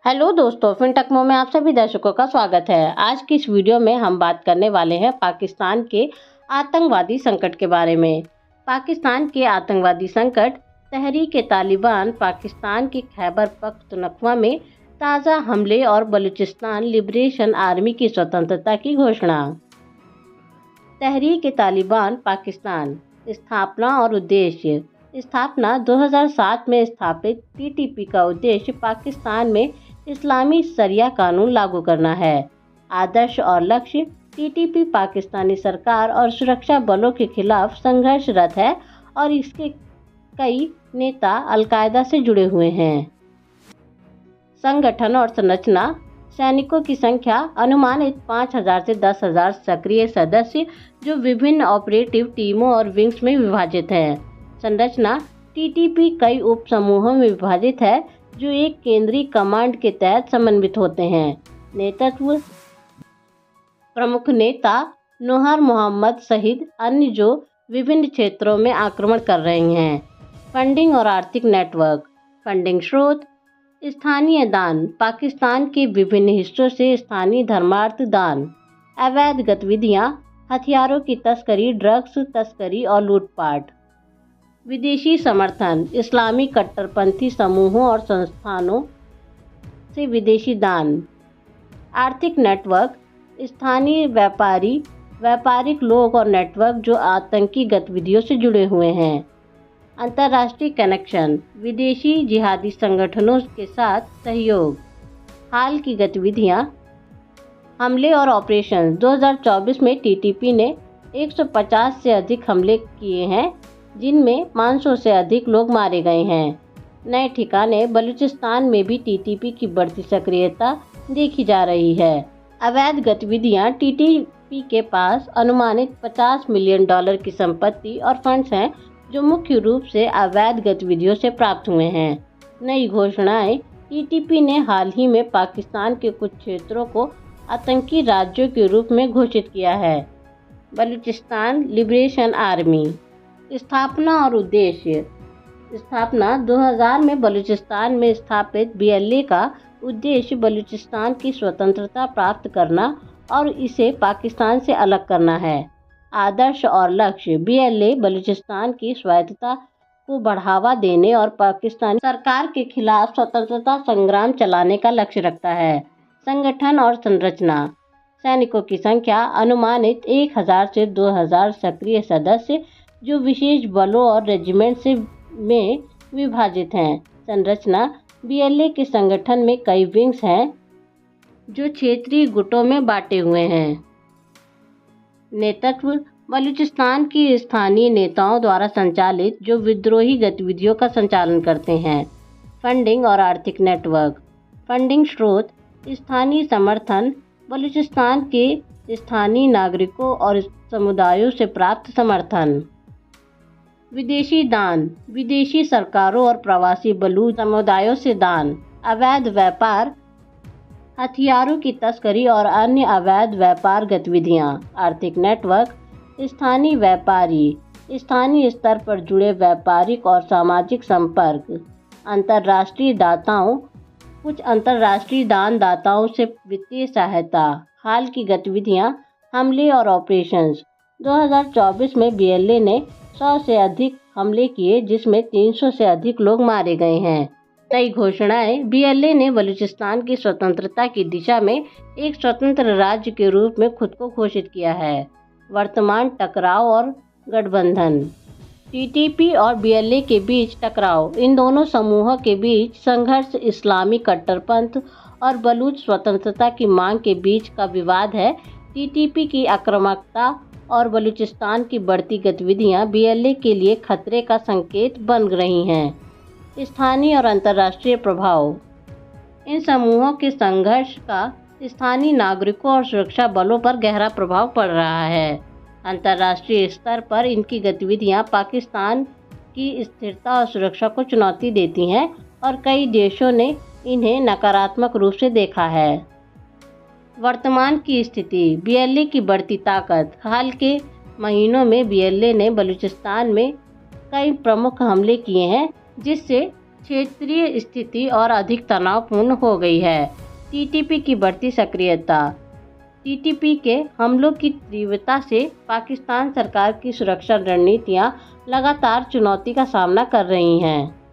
Hello दोस्तों, फिनटेकमो में आप सभी दर्शकों का स्वागत है। आज की इस वीडियो में हम बात करने वाले हैं पाकिस्तान के आतंकवादी संकट के बारे में। पाकिस्तान के आतंकवादी संकट तहरीक-ए-तालिबान पाकिस्तान के खैबर पख्तूनख्वा में ताज़ा हमले और बलूचिस्तान लिबरेशन आर्मी की स्वतंत्रता की घोषणा। तहरीक-ए-तालिबान पाकिस्तान स्थापना और उद्देश्य। स्थापना 2007 में स्थापित टीटीपी का उद्देश्य पाकिस्तान में इस्लामी शरिया कानून लागू करना है। आदर्श और लक्ष्य। टीटीपी पाकिस्तानी सरकार और सुरक्षा बलों के खिलाफ संघर्षरत है और इसके कई नेता अलकायदा से जुड़े हुए हैं। संगठन और संरचना। सैनिकों की संख्या अनुमानित 5,000 से 10,000 सक्रिय सदस्य जो विभिन्न ऑपरेटिव टीमों और विंग्स में विभाजित हैं। संरचना। टीटीपी कई उप समूहों में विभाजित है जो एक केंद्रीय कमांड के तहत समन्वित होते हैं। नेतृत्व। प्रमुख नेता नूर मोहम्मद सहित अन्य जो विभिन्न क्षेत्रों में आक्रमण कर रहे हैं। फंडिंग और आर्थिक नेटवर्क। फंडिंग स्रोत। स्थानीय दान। पाकिस्तान के विभिन्न हिस्सों से स्थानीय धर्मार्थ दान। अवैध गतिविधियां। हथियारों की तस्करी, ड्रग्स तस्करी और लूटपाट। विदेशी समर्थन। इस्लामी कट्टरपंथी समूहों और संस्थानों से विदेशी दान। आर्थिक नेटवर्क। स्थानीय व्यापारिक लोग और नेटवर्क जो आतंकी गतिविधियों से जुड़े हुए हैं। अंतर्राष्ट्रीय कनेक्शन। विदेशी जिहादी संगठनों के साथ सहयोग। हाल की गतिविधियां। हमले और ऑपरेशन। 2024 में टीटीपी ने 150 से अधिक हमले किए हैं जिनमें 500 से अधिक लोग मारे गए हैं। नए ठिकाने। बलूचिस्तान में भी टीटीपी की बढ़ती सक्रियता देखी जा रही है। अवैध गतिविधियां। टीटीपी के पास अनुमानित $50 मिलियन की संपत्ति और फंड्स हैं जो मुख्य रूप से अवैध गतिविधियों से प्राप्त हुए हैं। नई घोषणाएं। टीटीपी ने हाल ही में पाकिस्तान के कुछ क्षेत्रों को आतंकी राज्यों के रूप में घोषित किया है। Balochistan liberation army. स्थापना और उद्देश्य। स्थापना 2000 में बलूचिस्तान में स्थापित BLA का उद्देश्य बलूचिस्तान की स्वतंत्रता प्राप्त करना और इसे पाकिस्तान से अलग करना है। आदर्श और लक्ष्य। BLA बलूचिस्तान की स्वायत्तता को बढ़ावा देने और पाकिस्तानी सरकार के खिलाफ स्वतंत्रता संग्राम चलाने का लक्ष्य रखता है। संगठन और संरचना। सैनिकों की संख्या अनुमानित 1,000 से 2,000 सक्रिय सदस्य जो विशेष बलों और रेजिमेंट में विभाजित हैं। संरचना। BLA के संगठन में कई विंग्स हैं जो क्षेत्रीय गुटों में बांटे हुए हैं। नेतृत्व। बलूचिस्तान की स्थानीय नेताओं द्वारा संचालित जो विद्रोही गतिविधियों का संचालन करते हैं। फंडिंग और आर्थिक नेटवर्क। फंडिंग स्रोत। स्थानीय समर्थन। बलूचिस्तान के स्थानीय नागरिकों और समुदायों से प्राप्त समर्थन। विदेशी दान। विदेशी सरकारों और प्रवासी बलूच समुदायों से दान। अवैध व्यापार। हथियारों की तस्करी और अन्य अवैध व्यापार गतिविधियां। आर्थिक नेटवर्क। स्थानीय व्यापारी। स्थानीय स्तर पर जुड़े व्यापारिक और सामाजिक संपर्क। अंतर्राष्ट्रीय दाताओं। कुछ अंतर्राष्ट्रीय दानदाताओं से वित्तीय सहायता। हाल की गतिविधियां। हमले और ऑपरेशंस। 2024 में BLA ने 100 से अधिक हमले किए जिसमें 300 से अधिक लोग मारे गए हैं। नई घोषणाएं। BLA ने बलूचिस्तान की स्वतंत्रता की दिशा में एक स्वतंत्र राज्य के रूप में खुद को घोषित किया है। वर्तमान टकराव और गठबंधन। टीटीपी और BLA के बीच टकराव। इन दोनों समूहों के बीच संघर्ष इस्लामी कट्टरपंथ और बलूच स्वतंत्रता की मांग के बीच का विवाद है। टीटीपी की आक्रामकता और बलूचिस्तान की बढ़ती गतिविधियां BLA के लिए खतरे का संकेत बन रही हैं। स्थानीय और अंतर्राष्ट्रीय प्रभाव। इन समूहों के संघर्ष का स्थानीय नागरिकों और सुरक्षा बलों पर गहरा प्रभाव पड़ रहा है। अंतर्राष्ट्रीय स्तर पर इनकी गतिविधियां पाकिस्तान की स्थिरता और सुरक्षा को चुनौती देती हैं और कई देशों ने इन्हें नकारात्मक रूप से देखा है। वर्तमान की स्थिति। BLA की बढ़ती ताकत। हाल के महीनों में BLA ने बलूचिस्तान में कई प्रमुख हमले किए हैं जिससे क्षेत्रीय स्थिति और अधिक तनावपूर्ण हो गई है। टीटीपी की बढ़ती सक्रियता। टीटीपी के हमलों की तीव्रता से पाकिस्तान सरकार की सुरक्षा रणनीतियां लगातार चुनौती का सामना कर रही हैं।